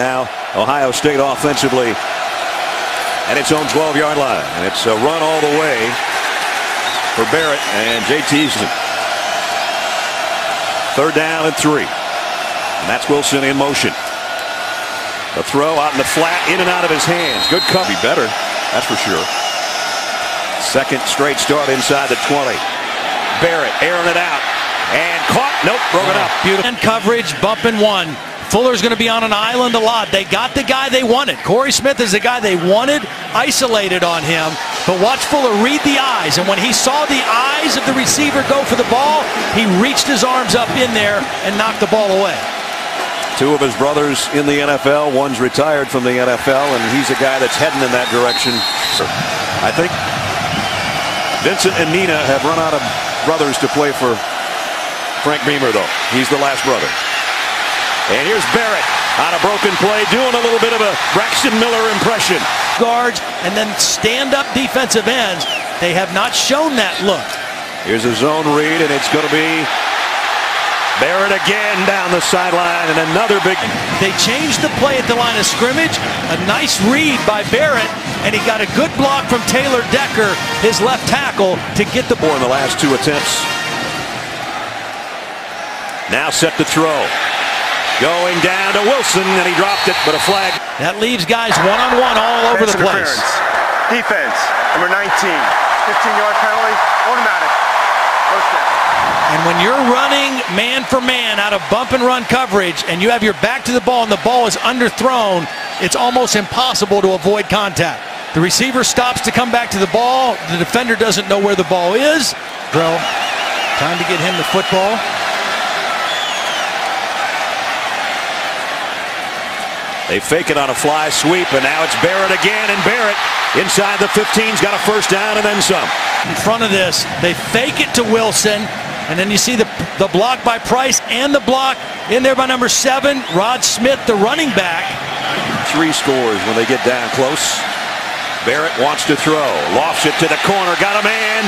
now Ohio State offensively at its own 12-yard line. And it's a run all the way for Barrett and JT's. 3rd down and 3. And that's Wilson in motion. The throw out in the flat, in and out of his hands. Good cover. Be better, that's for sure. 2nd straight start inside the 20. Barrett airing it out. And caught. Nope, broken up. Beautiful. And coverage, bumping one. Fuller's going to be on an island a lot. They got the guy they wanted. Corey Smith is the guy they wanted, isolated on him. But watch Fuller read the eyes. And when he saw the eyes of the receiver go for the ball, he reached his arms up in there and knocked the ball away. 2 of his brothers in the NFL. One's retired from the NFL, and he's a guy that's heading in that direction. So I think Vincent and Nina have run out of brothers to play for Frank Beamer, though. He's the last brother. And here's Barrett on a broken play, doing a little bit of a Braxton Miller impression. Guards and then stand-up defensive ends. They have not shown that look. Here's a zone read, and it's going to be Barrett again down the sideline, and another big. They changed the play at the line of scrimmage. A nice read by Barrett, and he got a good block from Taylor Decker, his left tackle, to get the ball in the last 2 attempts. Now set to throw. Going down to Wilson, and he dropped it, but a flag. That leaves guys one-on-one all over the place. Defense, number 19. 15-yard penalty, automatic. First down. And when you're running man for man out of bump and run coverage, and you have your back to the ball and the ball is underthrown, it's almost impossible to avoid contact. The receiver stops to come back to the ball. The defender doesn't know where the ball is. Bro, time to get him the football. They fake it on a fly sweep, and now it's Barrett again, and Barrett inside the 15's got a first down and then some. In front of this, they fake it to Wilson, and then you see the block by Price and the block in there by number 7, Rod Smith, the running back. 3 scores when they get down close. Barrett wants to throw, lofts it to the corner, got a man,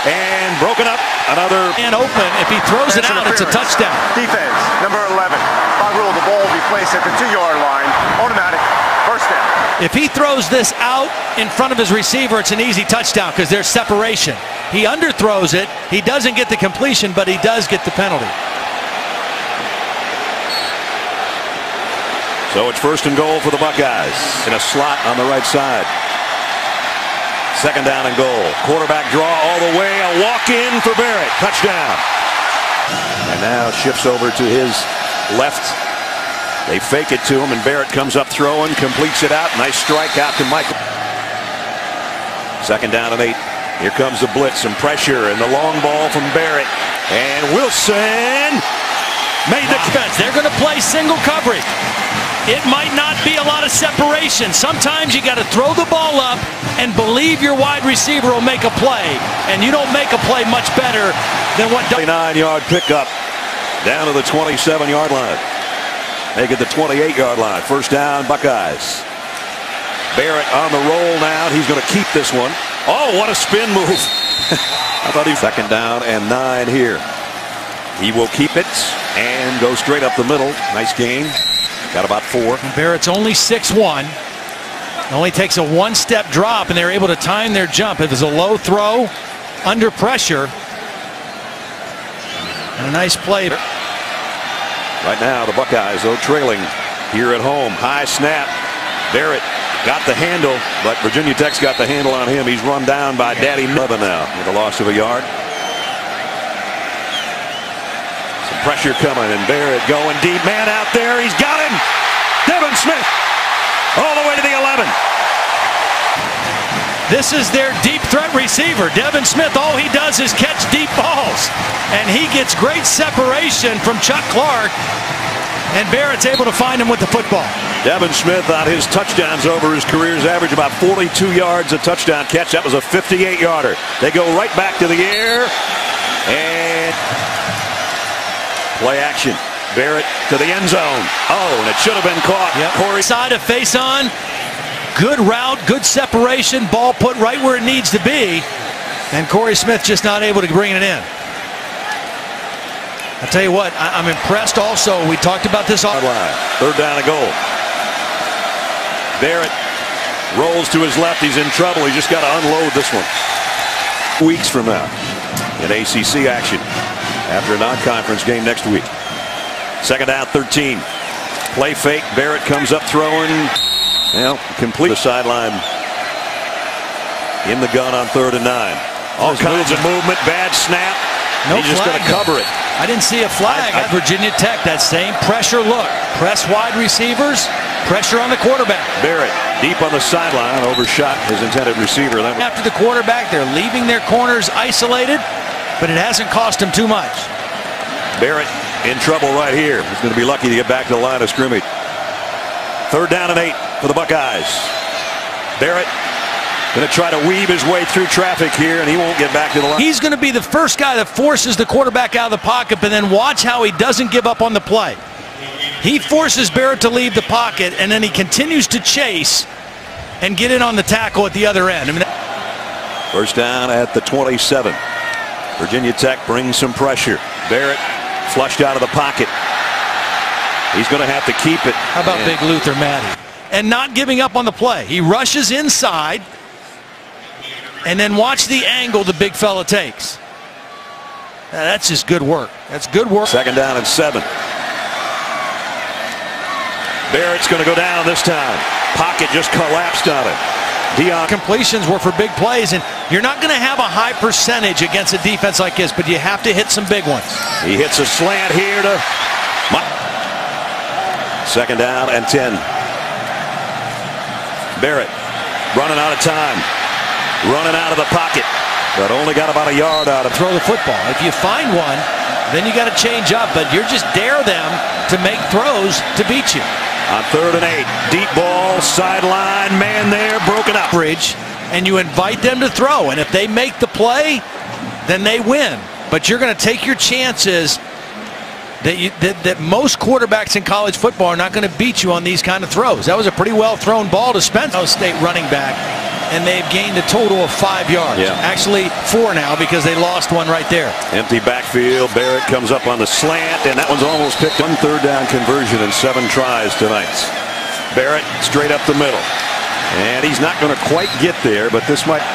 and broken up. Another man open. If he throws it out, it's a touchdown. Defense, number 11. By rule, the ball will be placed at the 2-yard line. Automatic, first down. If he throws this out in front of his receiver, it's an easy touchdown because there's separation. He underthrows it. He doesn't get the completion, but he does get the penalty. So it's 1st and goal for the Buckeyes in a slot on the right side. 2nd down and goal. Quarterback draw all the way. A walk-in for Barrett. Touchdown. And now shifts over to his left. They fake it to him, and Barrett comes up throwing, completes it out. Nice strike out to Michael. 2nd down and 8. Here comes the blitz, some pressure, and the long ball from Barrett. And Wilson made the defense. They're going to play single coverage. It might not be a lot of separation. Sometimes you got to throw the ball up and believe your wide receiver will make a play. And you don't make a play much better than what... 29-yard pickup down to the 27-yard line. Make it the 28-yard line. First down, Buckeyes. Barrett on the roll now. He's going to keep this one. Oh, what a spin move. I thought he... 2nd down and 9 here. He will keep it and go straight up the middle. Nice gain. Got about 4. And Barrett's only 6'1". It only takes a 1-step drop, and they're able to time their jump. It was a low throw, under pressure. And a nice play. Right now, the Buckeyes, though, trailing here at home. High snap. Barrett got the handle, but Virginia Tech's got the handle on him. He's run down by Daddy Mother now with a loss of a yard. Some pressure coming, and Barrett going deep. Man out there. He's got him. Devin Smith all the way to the 11. This is their deep threat receiver. Devin Smith, all he does is catch deep balls. And he gets great separation from Chuck Clark. And Barrett's able to find him with the football. Devin Smith on his touchdowns over his career's average about 42 yards a touchdown catch. That was a 58-yarder. They go right back to the air. And play action. Barrett to the end zone. Oh, and it should have been caught. Yep. Corey side of face on. Good route, good separation. Ball put right where it needs to be. And Corey Smith just not able to bring it in. I'll tell you what, I'm impressed also. We talked about this. 3rd down and goal. Barrett rolls to his left. He's in trouble. He just got to unload this one. Weeks from now in ACC action after a non-conference game next week. Second down, 13. Play fake. Barrett comes up throwing. Well, complete the sideline in the gun on 3rd and 9. All kinds of movement. Bad snap. No He's just going to cover it. I didn't see a flag at Virginia Tech. That same pressure look. Press wide receivers. Pressure on the quarterback. Barrett deep on the sideline, overshot his intended receiver. After the quarterback, they're leaving their corners isolated, but it hasn't cost them too much. Barrett in trouble right here. He's going to be lucky to get back to the line of scrimmage. 3rd down and 8 for the Buckeyes. Barrett going to try to weave his way through traffic here, and he won't get back to the line. He's going to be the first guy that forces the quarterback out of the pocket, but then watch how he doesn't give up on the play. He forces Barrett to leave the pocket, and then he continues to chase and get in on the tackle at the other end. I mean, first down at the 27. Virginia Tech brings some pressure. Barrett flushed out of the pocket. He's going to have to keep it. How about big Luther Maddie? And not giving up on the play. He rushes inside, and then watch the angle the big fella takes. Now, that's just good work. That's good work. Second down and 7. Barrett's going to go down this time. Pocket just collapsed on it. Dion. Completions were for big plays, and you're not going to have a high percentage against a defense like this, but you have to hit some big ones. He hits a slant here to. Second down and 10. Barrett running out of time. Running out of the pocket, but only got about a yard out of. Throw the football. If you find one, then you got to change up, but you're just dare them to make throws to beat you. On 3rd and 8, deep ball, sideline, man there, broken up. Bridge, and you invite them to throw, and if they make the play, then they win. But you're going to take your chances that most quarterbacks in college football are not going to beat you on these kind of throws. That was a pretty well thrown ball to Spencer State running back, and they've gained a total of 5 yards. Yeah. Actually 4 now because they lost one right there. Empty backfield. Barrett comes up on the slant, and that one's almost picked. 1 3rd down conversion in 7 tries tonight. Barrett straight up the middle, and he's not going to quite get there, but this might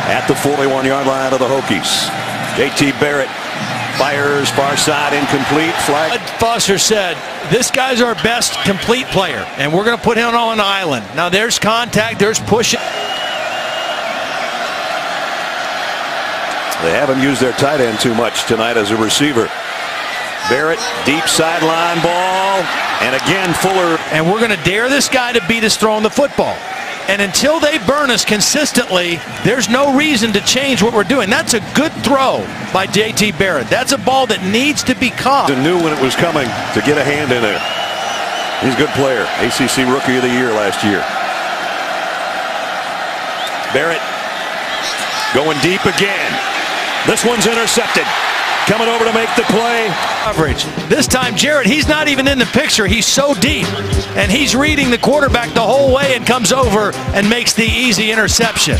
at the 41-yard line of the Hokies. JT Barrett fires far side, incomplete. Flag. Foster said, this guy's our best complete player, and we're going to put him on an island. Now there's contact, there's pushing. They haven't used their tight end too much tonight as a receiver. Barrett, deep sideline ball, and again Fuller. And we're going to dare this guy to beat us throwing the football. And until they burn us consistently, there's no reason to change what we're doing. That's a good throw by JT Barrett. That's a ball that needs to be caught. He knew when it was coming to get a hand in there. He's a good player. ACC Rookie of the Year last year. Barrett going deep again. This one's intercepted. Coming over to make the play. Coverage. This time Jarrett, he's not even in the picture. He's so deep, and he's reading the quarterback the whole way and comes over and makes the easy interception.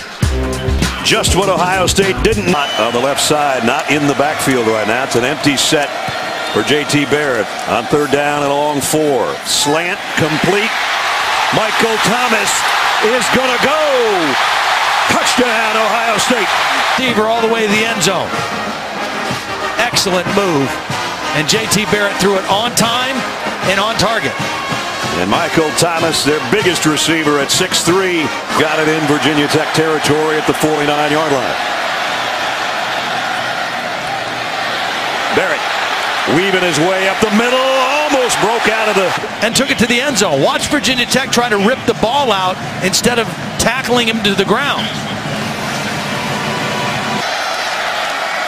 Just what Ohio State didn't. Not on the left side, not in the backfield right now. It's an empty set for JT Barrett on 3rd down and a long 4. Slant complete. Michael Thomas is going to go. Touchdown, Ohio State. Receiver all the way to the end zone. Excellent move, and JT Barrett threw it on time and on target. And Michael Thomas, their biggest receiver at 6'3", got it in Virginia Tech territory at the 49-yard line. Barrett weaving his way up the middle, almost broke out of the. And took it to the end zone. Watch Virginia Tech try to rip the ball out instead of tackling him to the ground.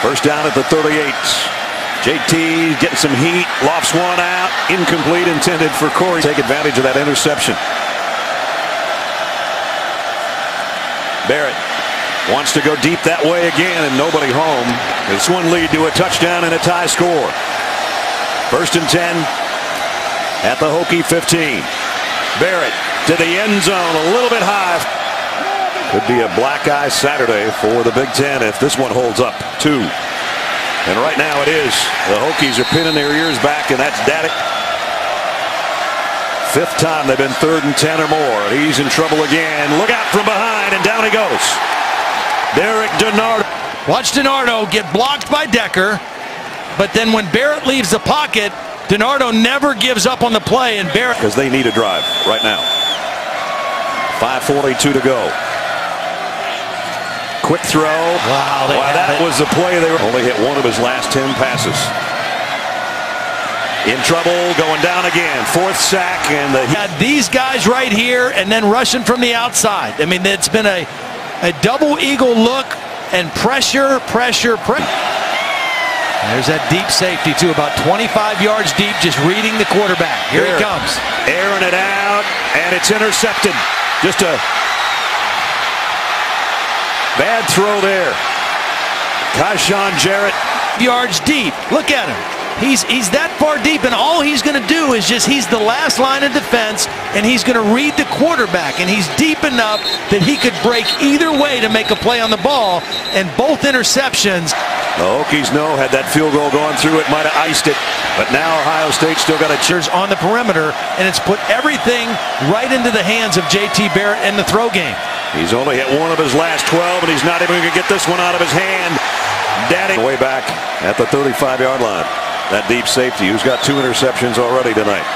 First down at the 38. JT getting some heat, lofts one out, incomplete, intended for Corey. Take advantage of that interception. Barrett wants to go deep that way again, and nobody home. This one lead to a touchdown and a tie score. 1st and 10 at the Hokie 15. Barrett to the end zone, a little bit high. Could be a black eye Saturday for the Big Ten if this one holds up. 2. And right now it is. The Hokies are pinning their ears back, and that's Daddick. 4th Fifth time they've been 3rd and 10 or more. He's in trouble again. Look out from behind, and down he goes. Derek DiNardo. Watch DiNardo get blocked by Decker, but then when Barrett leaves the pocket, DiNardo never gives up on the play, and Barrett. Because they need a drive right now. 5:42 to go. Quick throw. Wow, that was the play. They only hit one of his last 10 passes. In trouble, going down again. 4th sack, and these guys right here, and then rushing from the outside. I mean, it's been a double eagle look and pressure. There's that deep safety too, about 25 yards deep, just reading the quarterback. Here he comes. Airing it out, and it's intercepted. Just a bad throw there. Kashawn Jarrett. Yards deep. Look at him. He's that far deep, and all he's going to do is he's the last line of defense, and he's going to read the quarterback, and he's deep enough that he could break either way to make a play on the ball, and both interceptions. The Hokies had that field goal going through, it might have iced it, but now Ohio State still got a cheers on the perimeter, and it's put everything right into the hands of JT Barrett in the throw game. He's only hit one of his last 12, and he's not even going to get this one out of his hand. Daddy way back at the 35-yard line. That deep safety, who's got 2 interceptions already tonight.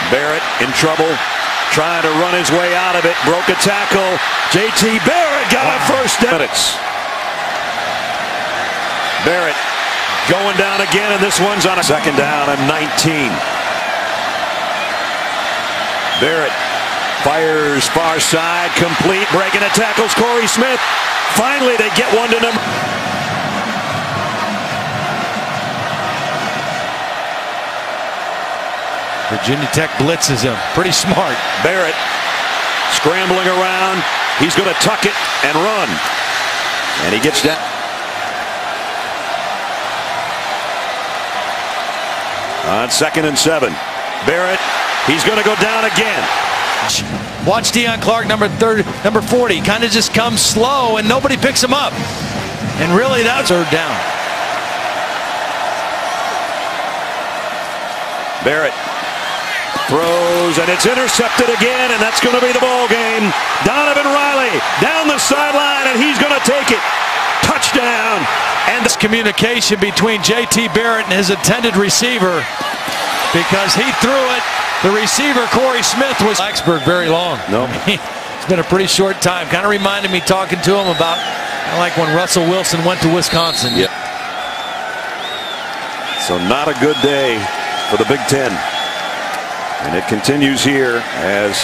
Barrett in trouble, trying to run his way out of it. Broke a tackle. JT Barrett got a first down. Barrett going down again, and this one's on a 2nd down and 19. Barrett fires far side, complete, breaking the tackles. Corey Smith. Finally, they get one to number. Virginia Tech blitzes him. Pretty smart. Barrett scrambling around. He's going to tuck it and run. And he gets down. On 2nd and 7. Barrett, he's going to go down again. Watch Deion Clark, number 40, kind of just comes slow, and nobody picks him up. And really, that's her down. Barrett throws, and it's intercepted again, and that's going to be the ball game. Donovan Riley down the sideline, and he's going to take it. Touchdown. And this communication between JT Barrett and his intended receiver, because he threw it. The receiver, Corey Smith, was Blacksburg very long. No. It's been a pretty short time. Kind of reminded me talking to him about like when Russell Wilson went to Wisconsin. Yeah. So not a good day for the Big Ten. And it continues here as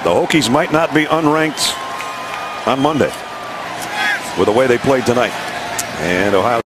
the Hokies might not be unranked on Monday with the way they played tonight. And Ohio